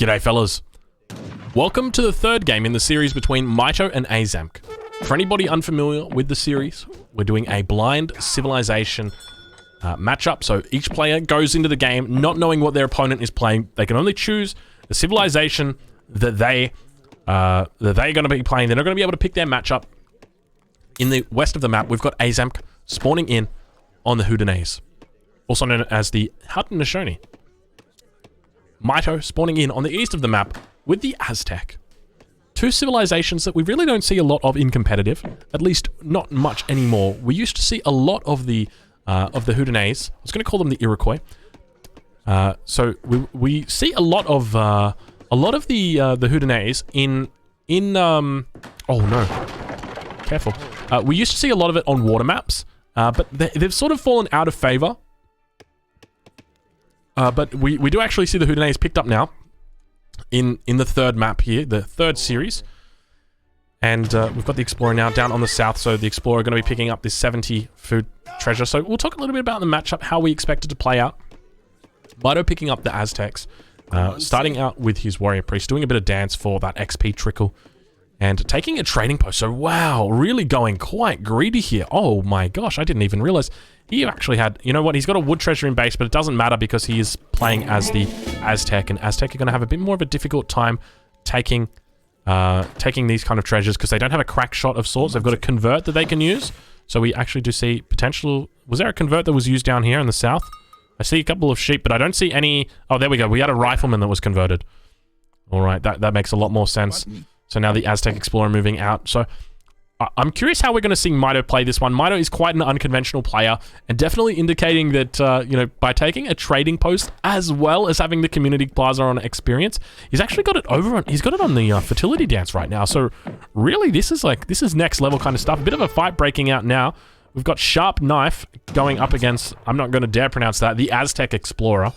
G'day fellas. Welcome to the third game in the series between Mitoe and Aizamk. For anybody unfamiliar with the series, we're doing a blind civilization matchup. So each player goes into the game not knowing what their opponent is playing. They can only choose the civilization that they're going to be playing. They're not going to be able to pick their matchup. In the west of the map, we've got Aizamk spawning in on the Haudenosaunee, also known as the Haudenosaunee. Mitoe spawning in on the east of the map with the Aztec. Two civilizations that we really don't see a lot of in competitive, at least not much anymore. We used to see a lot of the Haudenosaunee. I was going to call them the Iroquois. So we see a lot of the Haudenosaunee in oh no, careful. We used to see a lot of it on water maps, but they've sort of fallen out of favor. But we do actually see the Haudenosaunee picked up now in the third map here, the third series. And we've got the Explorer now down on the south, so the Explorer going to be picking up this 70 food treasure. So we'll talk a little bit about the matchup, how we expect it to play out. Mitoe picking up the Aztecs, starting out with his Warrior Priest, doing a bit of dance for that XP trickle, and taking a trading post. So wow, really going quite greedy here. Oh my gosh, I didn't even realize he actually had, you know what, he's got a wood treasure in base, but it doesn't matter because he is playing as the Aztec, and Aztec are going to have a bit more of a difficult time taking these kind of treasures because they don't have a crack shot of sorts. They've got a convert that they can use. So we actually do see potential. Was there a convert that was used down here in the south? I see a couple of sheep, but I don't see any. Oh, there we go. We had a rifleman that was converted. All right, that makes a lot more sense. So now the Aztec Explorer moving out. So I'm curious how we're going to see Mitoe play this one. Mitoe is quite an unconventional player and definitely indicating that, you know, by taking a trading post as well as having the community plaza on experience, he's actually got it he's got it on the fertility dance right now. So really, this is next level kind of stuff. A bit of a fight breaking out now. We've got Sharp Knife going up against, I'm not going to dare pronounce that, the Aztec Explorer.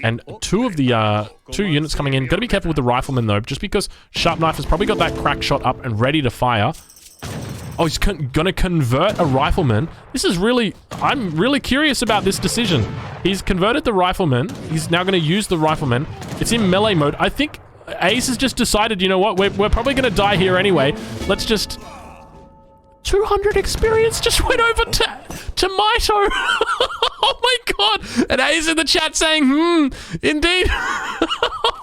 And two of the, two units coming in. Got to be careful with the Rifleman though, just because Sharp Knife has probably got that crack shot up and ready to fire. Oh, he's going to convert a Rifleman. This is really, I'm really curious about this decision. He's converted the Rifleman. He's now going to use the Rifleman. It's in melee mode. I think Ace has just decided, you know what, we're probably going to die here anyway. Let's just... 200 experience just went over to Mitoe. Oh my god. And Ace in the chat saying, indeed.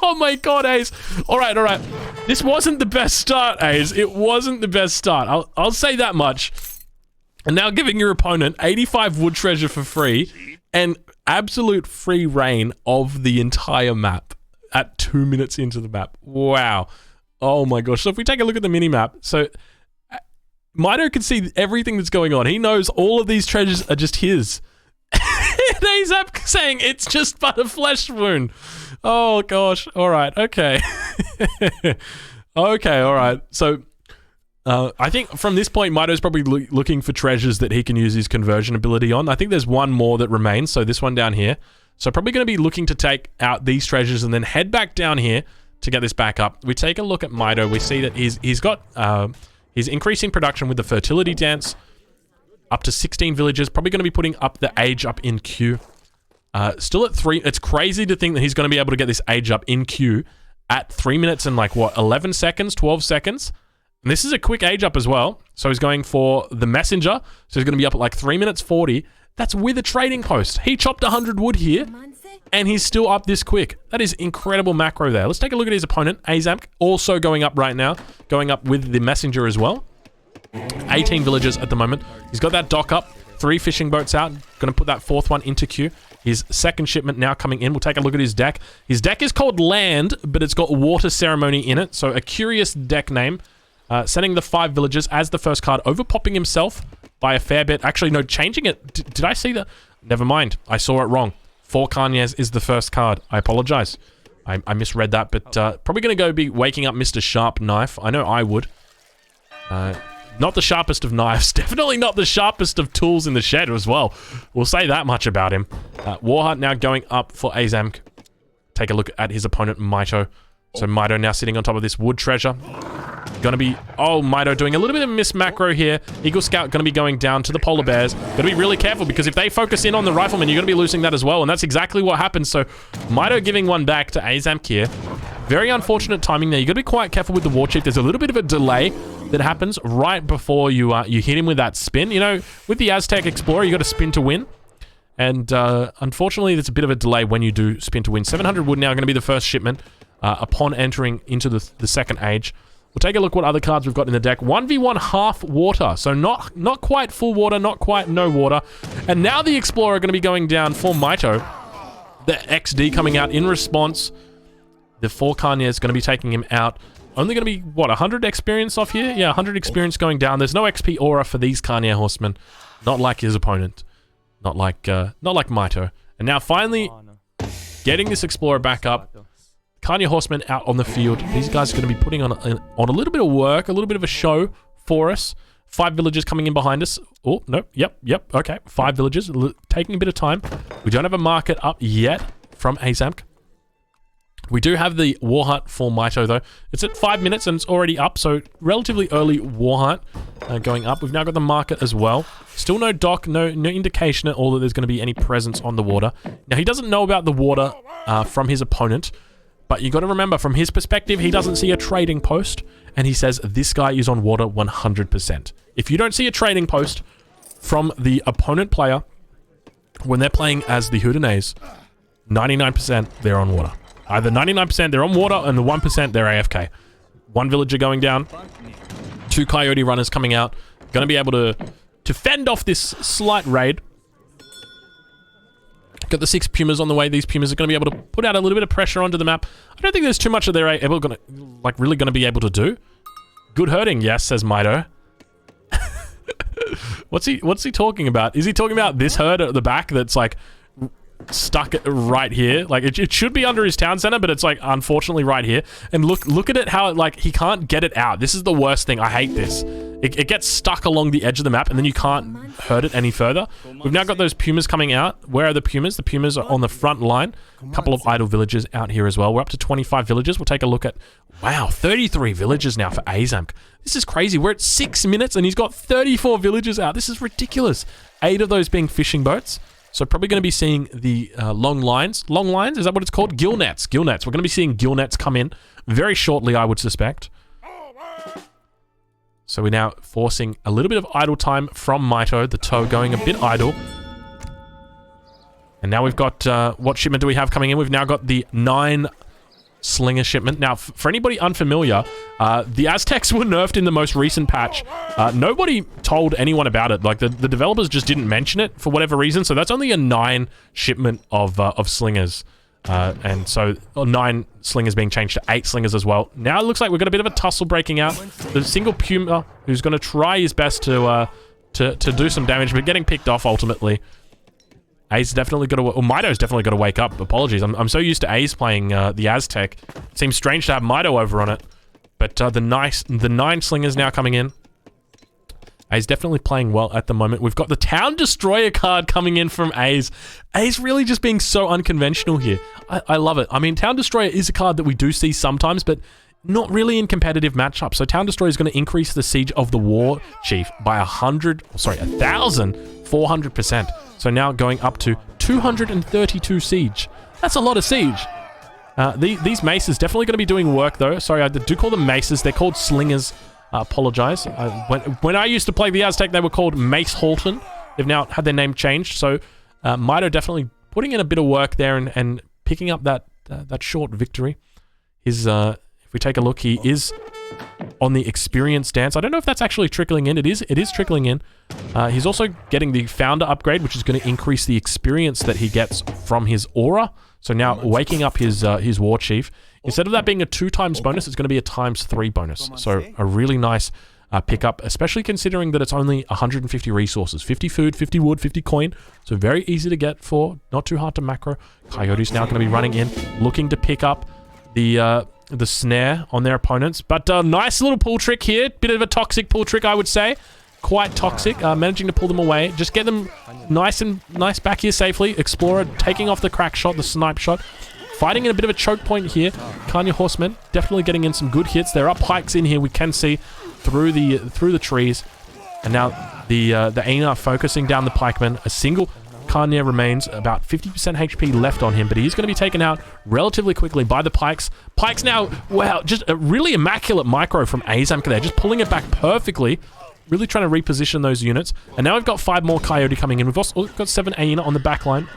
Oh my god, Ace. All right. This wasn't the best start, Ace. It wasn't the best start. I'll say that much. And now giving your opponent 85 wood treasure for free and absolute free reign of the entire map at 2 minutes into the map. Wow. Oh my gosh. So if we take a look at the mini map, so Mitoe can see everything that's going on. He knows all of these treasures are just his. And Aizamk saying it's just but a flesh wound. Oh gosh. All right. Okay. Okay. All right. So I think from this point, Mitoe's probably looking for treasures that he can use his conversion ability on. I think there's one more that remains. So this one down here. So probably going to be looking to take out these treasures and then head back down here to get this back up. We take a look at Mitoe. We see that he's got... he's increasing production with the fertility dance up to 16 villages. Probably going to be putting up the age up in queue. Still at 3. It's crazy to think that he's going to be able to get this age up in queue at 3 minutes and like what, 11 seconds, 12 seconds. And this is a quick age up as well. So he's going for the messenger. So he's going to be up at like 3 minutes 40. That's with a trading post. He chopped 100 wood here and he's still up this quick. That is incredible macro there. Let's take a look at his opponent, Aizamk, also going up right now, going up with the messenger as well. 18 villages at the moment. He's got that dock up, 3 fishing boats out, going to put that 4th one into queue. His second shipment now coming in. We'll take a look at his deck. His deck is called Land, but it's got Water Ceremony in it, so a curious deck name. Sending the 5 villages as the first card, overpopping himself by a fair bit. Actually, no, changing it. Did I see that? Never mind. I saw it wrong. 4 Kanyes is the first card. I apologize. I misread that, but probably going to go be waking up Mr. Sharp Knife. I know I would. Not the sharpest of knives. Definitely not the sharpest of tools in the shed as well. We'll say that much about him. Warhunt now going up for Aizamk. Take a look at his opponent, Mitoe. So Mitoe now sitting on top of this wood treasure. Gonna be... Oh, Mitoe doing a little bit of miss macro here. Eagle Scout gonna be going down to the polar bears. Gotta be really careful because if they focus in on the rifleman, you're gonna be losing that as well. And that's exactly what happens. So Mitoe giving one back to Aizamk here. Very unfortunate timing there. You got to be quite careful with the war chief. There's a little bit of a delay that happens right before you hit him with that spin. You know, with the Aztec Explorer, you got to spin to win. And unfortunately, there's a bit of a delay when you do spin to win. 700 wood now going to be the first shipment upon entering into the second age. We'll take a look what other cards we've got in the deck. 1v1 half water. So not quite full water, not quite no water. And now the Explorer going to be going down for Mitoe. The XD coming out in response. The 4 Kanye is going to be taking him out. Only going to be, what, 100 experience off here? Yeah, 100 experience going down. There's no XP aura for these Kanye horsemen. Not like his opponent. Not like Mitoe. And now finally getting this Explorer back up. Kanye horsemen out on the field. These guys are going to be putting on a little bit of work, a little bit of a show for us. 5 villagers coming in behind us. Oh, no. Yep. Okay. 5 villagers. Taking a bit of time. We don't have a market up yet from Aizamk. We do have the war hunt for Mitoe, though. It's at 5 minutes and it's already up, so relatively early war hunt going up. We've now got the market as well. Still no dock, no indication at all that there's going to be any presence on the water. Now, he doesn't know about the water from his opponent. But you got to remember, from his perspective, he doesn't see a trading post, and he says this guy is on water 100%. If you don't see a trading post from the opponent player when they're playing as the Haudenosaunee, 99% they're on water. Either 99% they're on water, and the 1% they're AFK. 1 villager going down, 2 coyote runners coming out, going to be able to fend off this slight raid. Got the 6 Pumas on the way. These Pumas are going to be able to put out a little bit of pressure onto the map. I don't think there's too much that they're able going to, like, really going to be able to do. Good herding, yes, says Mitoe. What's he talking about? Is he talking about this herd at the back that's, like, stuck right here? Like, it should be under his town center, but it's, like, unfortunately right here. And look at it, how it, like, he can't get it out. This is the worst thing. I hate this. It gets stuck along the edge of the map, and then you can't herd it any further. We've now got those Pumas coming out. Where are the Pumas? The Pumas are on the front line. A couple of idle villagers out here as well. We're up to 25 villagers. We'll take a look at... Wow, 33 villagers now for Aizamk. This is crazy. We're at 6 minutes, and he's got 34 villagers out. This is ridiculous. 8 of those being fishing boats. So probably going to be seeing the long lines. Long lines? Is that what it's called? Gill nets. Gill nets. We're going to be seeing gill nets come in very shortly, I would suspect. So we're now forcing a little bit of idle time from Mitoe, the toe going a bit idle. And now we've got, what shipment do we have coming in? We've now got the 9 slinger shipment. Now, for anybody unfamiliar, the Aztecs were nerfed in the most recent patch. Nobody told anyone about it. Like, the developers just didn't mention it for whatever reason. So that's only a 9 shipment of slingers. And so 9 slingers being changed to 8 slingers as well. Now it looks like we've got a bit of a tussle breaking out. The single Puma who's going to try his best to do some damage, but getting picked off ultimately. A's definitely got to, or Mitoe's definitely got to wake up. Apologies, I'm so used to A's playing the Aztec. It seems strange to have Mitoe over on it. But the 9 slingers now coming in. A's definitely playing well at the moment. We've got the Town Destroyer card coming in from A's. A's really just being so unconventional here. I love it. I mean, Town Destroyer is a card that we do see sometimes, but not really in competitive matchups. So Town Destroyer is going to increase the siege of the War Chief by 1,400%. So now going up to 232 siege. That's a lot of siege. These maces definitely going to be doing work though. Sorry, I do call them maces. They're called slingers. Apologize. When I used to play the Aztec, they were called Mace Halton. They've now had their name changed. So Mitoe definitely putting in a bit of work there and picking up that short victory. His if we take a look, he is on the experience dance. I don't know if that's actually trickling in. It is trickling in. He's also getting the founder upgrade, which is going to increase the experience that he gets from his aura. So now waking up his war chief. Instead of that being a 2x bonus, it's going to be a ×3 bonus. So a really nice pickup, especially considering that it's only 150 resources. 50 food, 50 wood, 50 coin. So very easy to get for, not too hard to macro. Coyote's now going to be running in, looking to pick up the snare on their opponents. But nice little pull trick here. Bit of a toxic pull trick, I would say. Quite toxic. Managing to pull them away. Just get them nice back here safely. Explorer taking off the crack shot, the snipe shot. Fighting in a bit of a choke point here. Kanye horsemen definitely getting in some good hits. There are pikes in here. We can see through the trees. And now the Aina focusing down the pikemen. A single Kanya remains, about 50% HP left on him, but he's going to be taken out relatively quickly by the Pikes. Pikes now, wow, just a really immaculate micro from Aizamk there, just pulling it back perfectly. Really trying to reposition those units. And now we've got 5 more Coyote coming in. We've also got 7 Aina on the back line,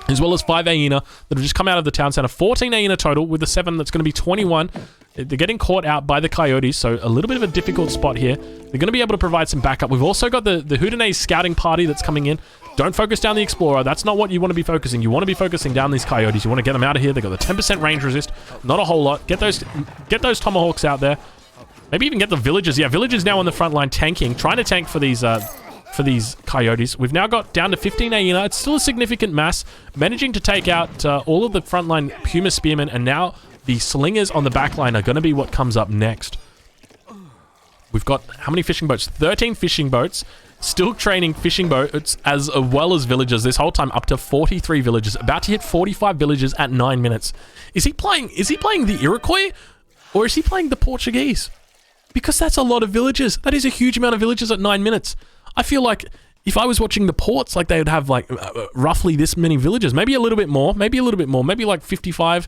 as well as 5 Aina that have just come out of the town center. 14 Aina total, with the 7 that's going to be 21. They're getting caught out by the Coyotes, so a little bit of a difficult spot here. They're going to be able to provide some backup. We've also got the Haudenosaunee scouting party that's coming in. Don't focus down the Explorer. That's not what you want to be focusing. You want to be focusing down these Coyotes. You want to get them out of here. They've got the 10% range resist. Not a whole lot. Get those Tomahawks out there. Maybe even get the villagers. Yeah, villagers now on the front line tanking. Trying to tank for these Coyotes. We've now got down to 15 Aina. It's still a significant mass. Managing to take out all of the frontline Puma Spearmen, and now the Slingers on the back line are going to be what comes up next. We've got how many fishing boats? 13 fishing boats. Still training fishing boats as well as villagers this whole time, up to 43 villagers. About to hit 45 villagers at 9 minutes. Is he playing the Iroquois, or is he playing the Portuguese? Because that's a lot of villagers. That is a huge amount of villagers at 9 minutes. I feel like if I was watching the ports, like they would have like roughly this many villagers, maybe a little bit more, maybe like 55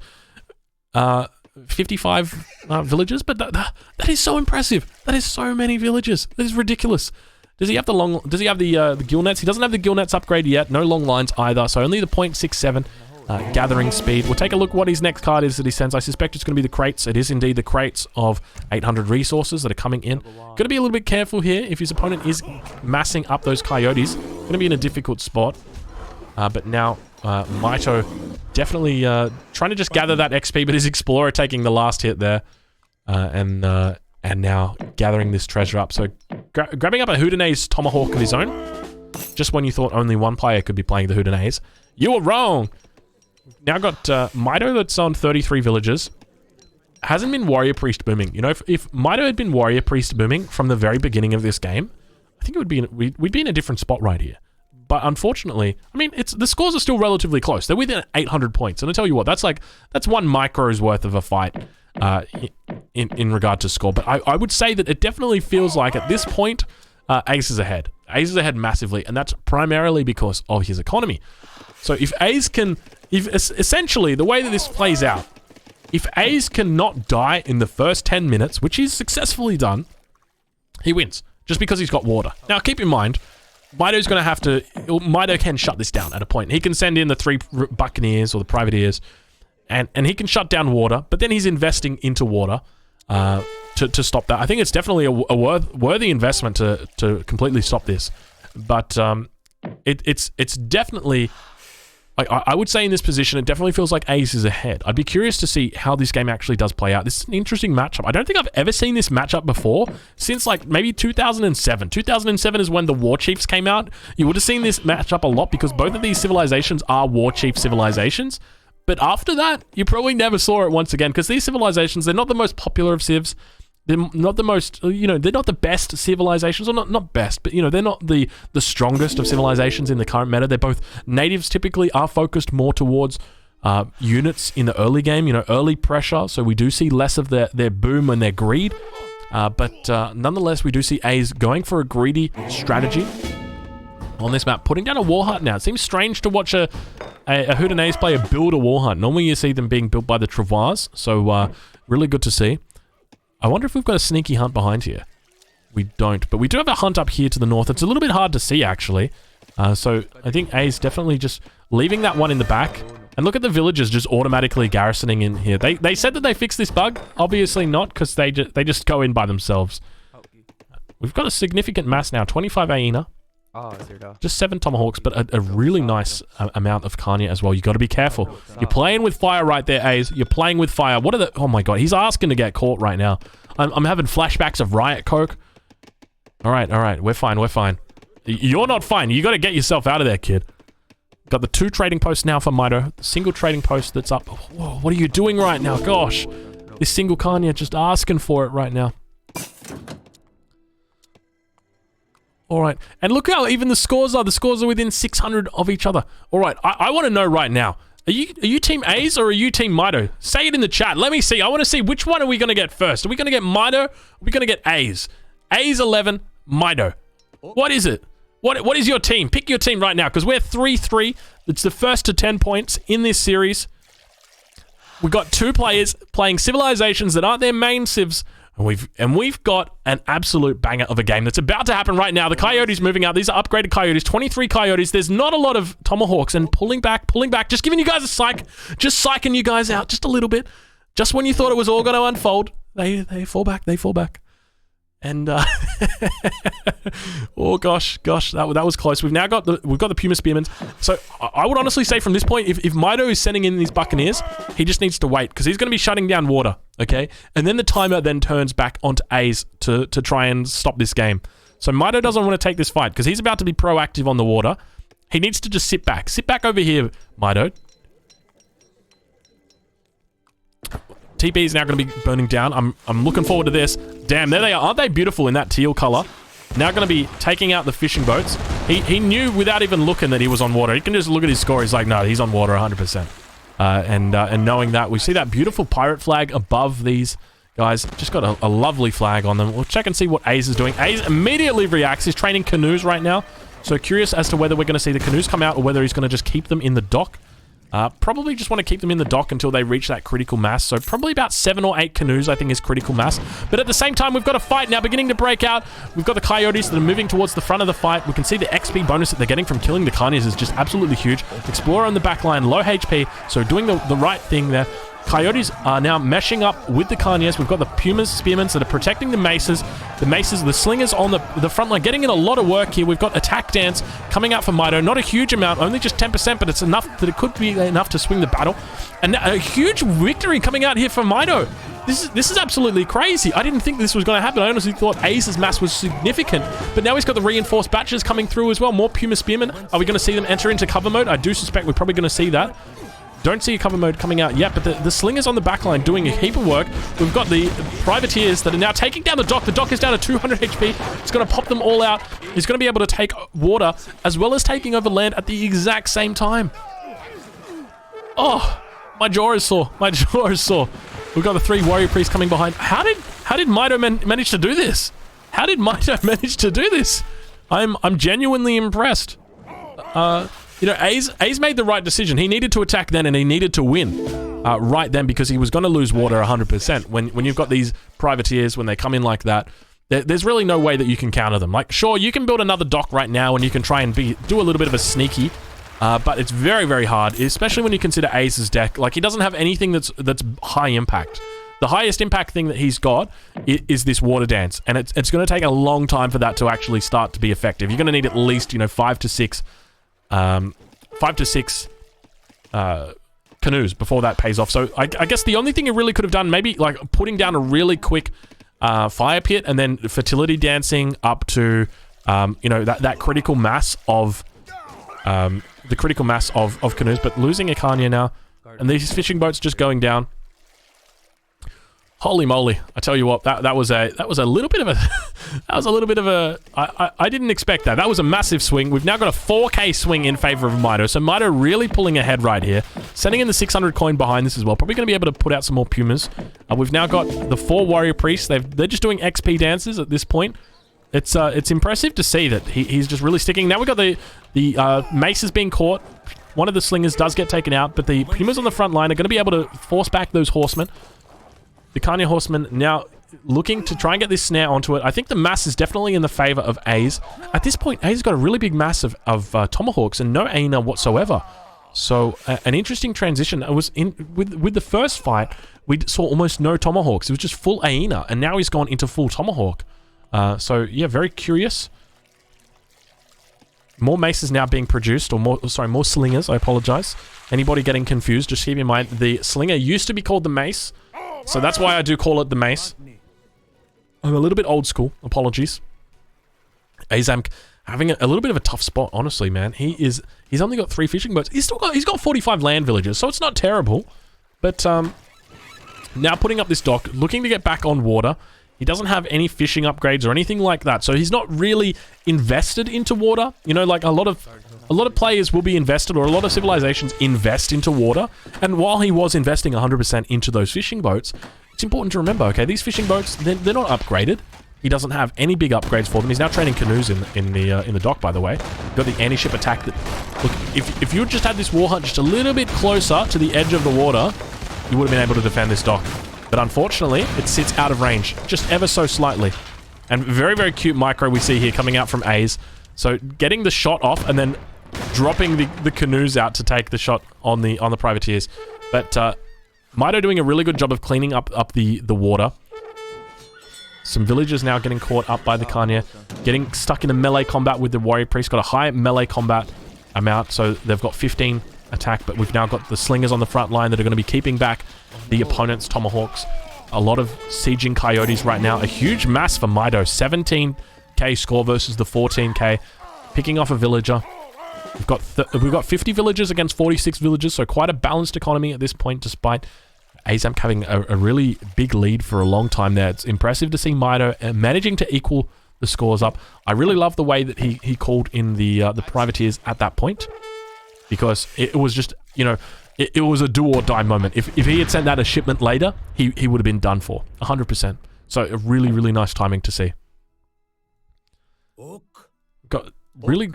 villagers, but that is so impressive. That is so many villagers. That is ridiculous. Does he have the gill nets? He doesn't have the gill nets upgrade yet. No long lines either, so only the 0.67 gathering speed. We'll take a look what his next card is that he sends. I suspect it's going to be the crates. It is indeed the crates of 800 resources that are coming in. Got to be a little bit careful here. If his opponent is massing up those Coyotes, going to be in a difficult spot. But now Mitoe definitely trying to just gather that XP, but his Explorer taking the last hit there. And now gathering this treasure up. So grabbing up a Haudenosaunee Tomahawk of his own. Just when you thought only one player could be playing the Haudenosaunee, you were wrong. Now got Mitoe that's on 33 villagers. Hasn't been Warrior Priest booming. You know, if Mitoe had been Warrior Priest booming from the very beginning of this game, I think it would be we'd be in a different spot right here. But unfortunately, I mean, the scores are still relatively close. They're within 800 points, and I tell you what, that's one micro's worth of a fight in regard to score. But I would say that it definitely feels like at this point, Ace is ahead. Ace is ahead massively, and that's primarily because of his economy. So if essentially the way that this plays out, if Ace cannot die in the first 10 minutes, which he's successfully done, he wins just because he's got water. Now keep in mind, Mitoe can shut this down at a point. He can send in the 3 Buccaneers or the Privateers, and he can shut down water, but then he's investing into water to stop that. I think it's definitely a worthy investment to completely stop this. But it's definitely... I would say in this position, it definitely feels like Ace is ahead. I'd be curious to see how this game actually does play out. This is an interesting matchup. I don't think I've ever seen this matchup before since like maybe 2007. 2007 is when the War Chiefs came out. You would have seen this matchup a lot because both of these civilizations are War Chief civilizations. But after that, you probably never saw it once again because these civilizations, they're not the most popular of civs. They're not the most, they're not the best civilizations, or not best, but, they're not the strongest of civilizations in the current meta. They're both, natives typically are focused more towards units in the early game, early pressure, so we do see less of their boom and their greed. But nonetheless, we do see A's going for a greedy strategy on this map, putting down a war hut now. It seems strange to watch a Haudenosaunee player build a war hut. Normally you see them being built by the Travois, so really good to see. I wonder if we've got a sneaky hunt behind here. We don't, but we do have a hunt up here to the north. It's a little bit hard to see, actually. So I think A's definitely just leaving that one in the back. And look at the villagers just automatically garrisoning in here. They said that they fixed this bug. Obviously not, because they just go in by themselves. We've got a significant mass now. 25 Aina. Just 7 Tomahawks, but a really nice amount of Kanya as well. You got to be careful. You're playing with fire right there, A's. You're playing with fire. What are the... Oh my god, he's asking to get caught right now. I'm having flashbacks of Riot Coke. All right. We're fine. You're not fine. You got to get yourself out of there, kid. Got the 2 trading posts now for Mitoe. The single trading post that's up. Whoa, what are you doing right now? Gosh. This single Kanya just asking for it right now. All right, and look how even the scores are. The scores are within 600 of each other. All right, I want to know right now. Are you Team A's or are you Team Mitoe? Say it in the chat. Let me see. I want to see which one are we going to get first. Are we going to get Mitoe? Or are we going to get A's? A's 11, Mitoe. What is it? What is your team? Pick your team right now, because we're 3-3. It's the first to 10 points in this series. We've got 2 players playing civilizations that aren't their main civs, and we've got an absolute banger of a game that's about to happen right now. The Coyotes moving out. These are upgraded Coyotes, 23 Coyotes. There's not a lot of Tomahawks, and pulling back. Just giving you guys a psych. Just psyching you guys out just a little bit. Just when you thought it was all going to unfold, they fall back. And oh gosh, that was close. We've now got the Puma Spearmen. So I would honestly say from this point, if Mitoe is sending in these Buccaneers, he just needs to wait, because he's going to be shutting down water, okay? And then the timer then turns back onto A's to try and stop this game. So Mitoe doesn't want to take this fight, because he's about to be proactive on the water. He needs to just sit back. Sit back over here, Mitoe. TP is now going to be burning down. I'm looking forward to this. Damn, there they are. Aren't they beautiful in that teal color? Now going to be taking out the fishing boats. He knew without even looking that he was on water. He can just look at his score. He's like, no, he's on water 100%. And knowing that, we see that beautiful pirate flag above these guys. Just got a lovely flag on them. We'll check and see what Aze is doing. Aze immediately reacts. He's training canoes right now. So curious as to whether we're going to see the canoes come out or whether he's going to just keep them in the dock. Probably just want to keep them in the dock until they reach that critical mass. So probably about 7 or 8 canoes, I think, is critical mass. But at the same time, we've got a fight now beginning to break out. We've got the Coyotes that are moving towards the front of the fight. We can see the XP bonus that they're getting from killing the Carniers is just absolutely huge. Explorer on the back line, low HP, so doing the right thing there. Coyotes are now meshing up with the Carniers. We've got the Pumas, Spearmen that are protecting the Maces. The Slingers on the front line, getting in a lot of work here. We've got Attack Dance coming out for Mitoe. Not a huge amount, only just 10%, but it's enough that it could be enough to swing the battle. And a huge victory coming out here from Mitoe. This is absolutely crazy. I didn't think this was going to happen. I honestly thought Ace's mass was significant. But now he's got the reinforced batches coming through as well. More Puma Spearmen. Are we going to see them enter into cover mode? I do suspect we're probably going to see that. Don't see a cover mode coming out yet, but the Slingers on the backline doing a heap of work. We've got the Privateers that are now taking down the dock. The dock is down to 200 HP. It's going to pop them all out. He's going to be able to take water as well as taking over land at the exact same time. Oh, my jaw is sore. My jaw is sore. We've got the 3 warrior priests coming behind. How did Mitoe manage to do this? How did Mitoe manage to do this? I'm genuinely impressed. You know, Aze made the right decision. He needed to attack then, and he needed to win right then, because he was going to lose water 100%. When you've got these privateers, when they come in like that, there's really no way that you can counter them. Like, sure, you can build another dock right now, and you can try and do a little bit of a sneaky, but it's very, very hard, especially when you consider Aze's deck. Like, he doesn't have anything that's high impact. The highest impact thing that he's got is this water dance, and it's going to take a long time for that to actually start to be effective. You're going to need at least, you know, 5 to 6 canoes before that pays off. So I guess the only thing he really could have done, maybe like putting down a really quick fire pit and then fertility dancing up to you know, that critical mass of the critical mass of canoes, but losing a Carnier now, and these fishing boats just going down. Holy moly! I tell you what, that was a little bit of a I didn't expect that. That was a massive swing. We've now got a 4K swing in favor of Mitoe. So Mitoe really pulling ahead right here, sending in the 600 coin behind this as well. Probably going to be able to put out some more Pumas. We've now got the 4 warrior priests. They're just doing XP dances at this point. It's impressive to see that he's just really sticking. Now we've got the maces being caught. One of the slingers does get taken out, but the Pumas on the front line are going to be able to force back those horsemen. The Carnier horsemen now looking to try and get this snare onto it. I think the mass is definitely in the favor of Aze. At this point, Aze's got a really big mass of tomahawks and no Aina whatsoever. So an interesting transition. It was with the first fight, we saw almost no tomahawks. It was just full Aina, and now he's gone into full tomahawk. So yeah, very curious. More maces now being produced, or more slingers. I apologize. Anybody getting confused, just keep in mind the slinger used to be called the mace. So that's why I do call it the mace. I'm a little bit old school. Apologies. Aizamk having a little bit of a tough spot, honestly, man. He's only got 3 fishing boats. He's got 45 land villages, so it's not terrible. But now putting up this dock, looking to get back on water. He doesn't have any fishing upgrades or anything like that, so he's not really invested into water. You know, like a lot of players will be invested, or a lot of civilizations invest into water. And while he was investing 100% into those fishing boats, it's important to remember, okay, these fishing boats, they're not upgraded. He doesn't have any big upgrades for them. He's now training canoes in the dock, by the way. Got the anti-ship attack that... Look, if you just had this war hunt just a little bit closer to the edge of the water, you would have been able to defend this dock. But unfortunately, it sits out of range, just ever so slightly. And very, very cute micro we see here coming out from A's. So getting the shot off and then dropping the canoes out to take the shot on the privateers. But Mitoe doing a really good job of cleaning up the water. Some villagers now getting caught up by the Kanya, getting stuck in a melee combat with the warrior priest. Got a high melee combat amount, so they've got 15 attack, but we've now got the slingers on the front line that are going to be keeping back the opponent's tomahawks. A lot of sieging coyotes right now. A huge mass for Mitoe. 17k score versus the 14k. Picking off a villager. We've got 50 villagers against 46 villagers, so quite a balanced economy at this point, despite Aizamk having a really big lead for a long time there. It's impressive to see Mitoe managing to equal the scores up. I really love the way that he called in the privateers at that point, because it was just, you know, it was a do or die moment. If he had sent out a shipment later, he would have been done for 100%. So a really, really nice timing to see. Got really...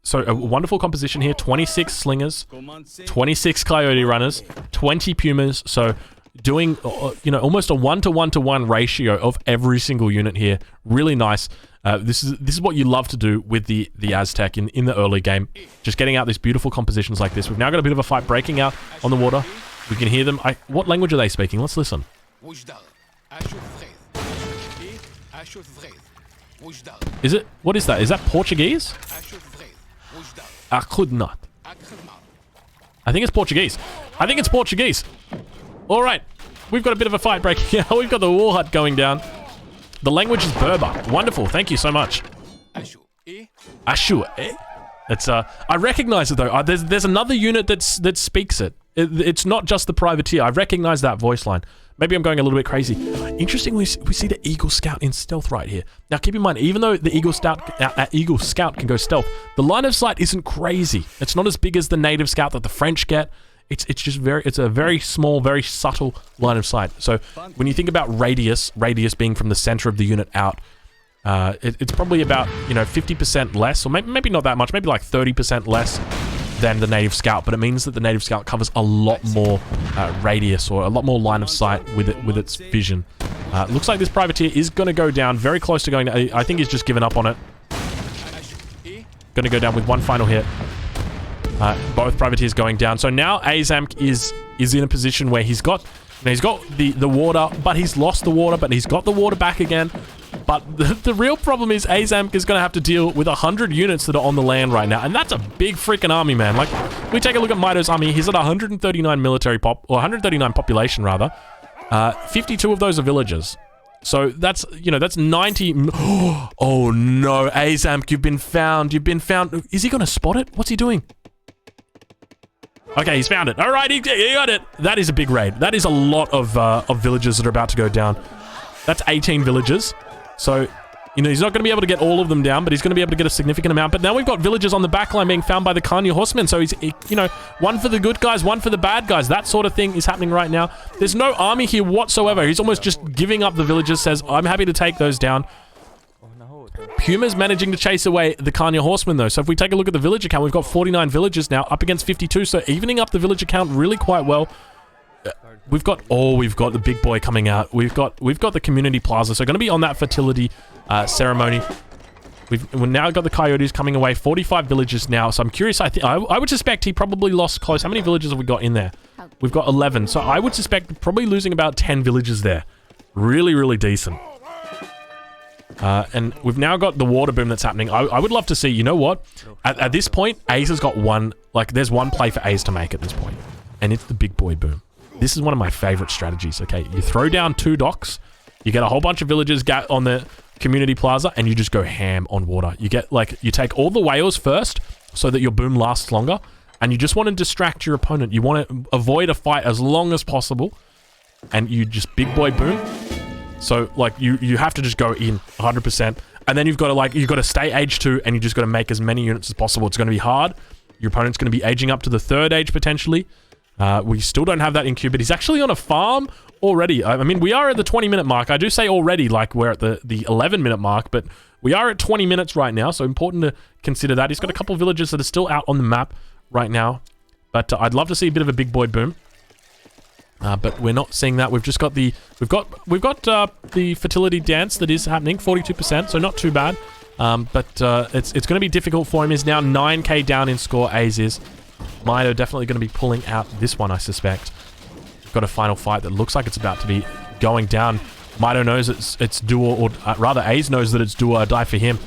So a wonderful composition here, 26 slingers, 26 coyote runners, 20 pumas, so doing, you know, almost a 1-to-1-to-1 ratio of every single unit here. Really nice. This is what you love to do with the Aztec in the early game, just getting out these beautiful compositions like this. We've now got a bit of a fight breaking out on the water. We can hear them. What language are they speaking? Let's listen. Is it, what is that? Is that Portuguese? I could not. I think it's Portuguese. I think it's Portuguese. All right. We've got a bit of a fight breaking out. We've got the war hut going down. The language is Berber. Wonderful. Thank you so much. Ashu, eh? It's, I recognize it though. There's another unit that speaks it. It's not just the privateer. I recognize that voice line. Maybe I'm going a little bit crazy. Interestingly, we see the Eagle Scout in stealth right here. Now, keep in mind, even though the Eagle Scout can go stealth, the line of sight isn't crazy. It's not as big as the Native Scout that the French get. It's just it's a very small, very subtle line of sight. So when you think about radius being from the center of the unit out, it's probably about, you know, 50% less, or maybe not that much, maybe like 30% less than the Native Scout, but it means that the Native Scout covers a lot more radius, or a lot more line of sight with its vision. Looks like this privateer is going to go down, very close to going down. I think he's just given up on it. Going to go down with one final hit. Both privateers going down. So now Aizamk is in a position where he's got the water, but he's lost the water, but he's got the water back again. But the real problem is Aizamk is going to have to deal with 100 units that are on the land right now. And that's a big freaking army, man. Like, we take a look at Mitoe's army. He's at 139 military or 139 population, rather. 52 of those are villagers. So that's, you know, that's 90. Oh, no. Aizamk, you've been found. You've been found. Is he going to spot it? What's he doing? Okay, he's found it. All right, he got it. That is a big raid. That is a lot of villagers that are about to go down. That's 18 villagers. So, you know, he's not going to be able to get all of them down, but he's going to be able to get a significant amount. But now we've got villagers on the backline being found by the Kanya horsemen. So he's, you know, one for the good guys, one for the bad guys. That sort of thing is happening right now. There's no army here whatsoever. He's almost just giving up the villagers, says, I'm happy to take those down. Puma's managing to chase away the Kanya horsemen, though. So if we take a look at the villager count, we've got 49 villagers now, up against 52. So evening up the villager count really quite well. We've got the big boy coming out. We've got the community plaza. So going to be on that fertility ceremony. We've now got the coyotes coming away. 45 villagers now. So I'm curious. I would suspect he probably lost close. How many villagers have we got in there? We've got 11. So I would suspect probably losing about 10 villagers there. Really, really decent. And we've now got the water boom that's happening. I would love to see, you know what? At this point, Ace has got one, like, there's one play for Ace to make at this point. And it's the big boy boom. This is one of my favorite strategies, okay? You throw down 2 docks, you get a whole bunch of villagers on the community plaza, and you just go ham on water. You get, like, you take all the whales first so that your boom lasts longer, and you just want to distract your opponent. You want to avoid a fight as long as possible, and you just big boy boom. So, like, you have to just go in 100%. And then you've got to stay age 2, and you just got to make as many units as possible. It's going to be hard. Your opponent's going to be aging up to the 3rd age, potentially. We still don't have that in Q, but he's actually on a farm already. I mean, we are at the 20-minute mark. I do say already like we're at the 11-minute mark, but we are at 20 minutes right now, so important to consider that. He's got a couple of villages that are still out on the map right now, but I'd love to see a bit of a big boy boom. But we're not seeing that. We've just got the the fertility dance that is happening, 42%, so not too bad. But it's going to be difficult for him. He's now 9k down in score. Aze is. Mitoe definitely going to be pulling out this one, I suspect. We've got a final fight that looks like it's about to be going down. Mitoe knows it's do or rather Aze knows that it's do or die for him.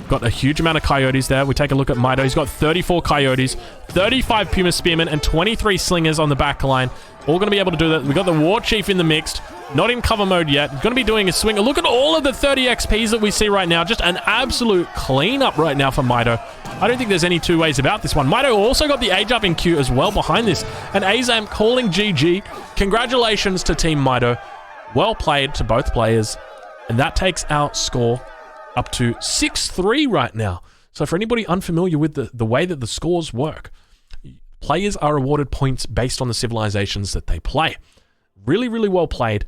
Got a huge amount of coyotes there. We take a look at Mitoe. He's got 34 coyotes, 35 Puma Spearmen, and 23 slingers on the back line. All going to be able to do that. We got the War Chief in the mixed. Not in cover mode yet. Going to be doing a swing. Look at all of the 30 XPs that we see right now. Just an absolute cleanup right now for Mitoe. I don't think there's any two ways about this one. Mitoe also got the age up in queue as well behind this. And Aizamk calling GG. Congratulations to Team Mitoe. Well played to both players. And that takes our score up to 6-3 right now. So for anybody unfamiliar with the way that the scores work, players are awarded points based on the civilizations that they play. Really, really well played.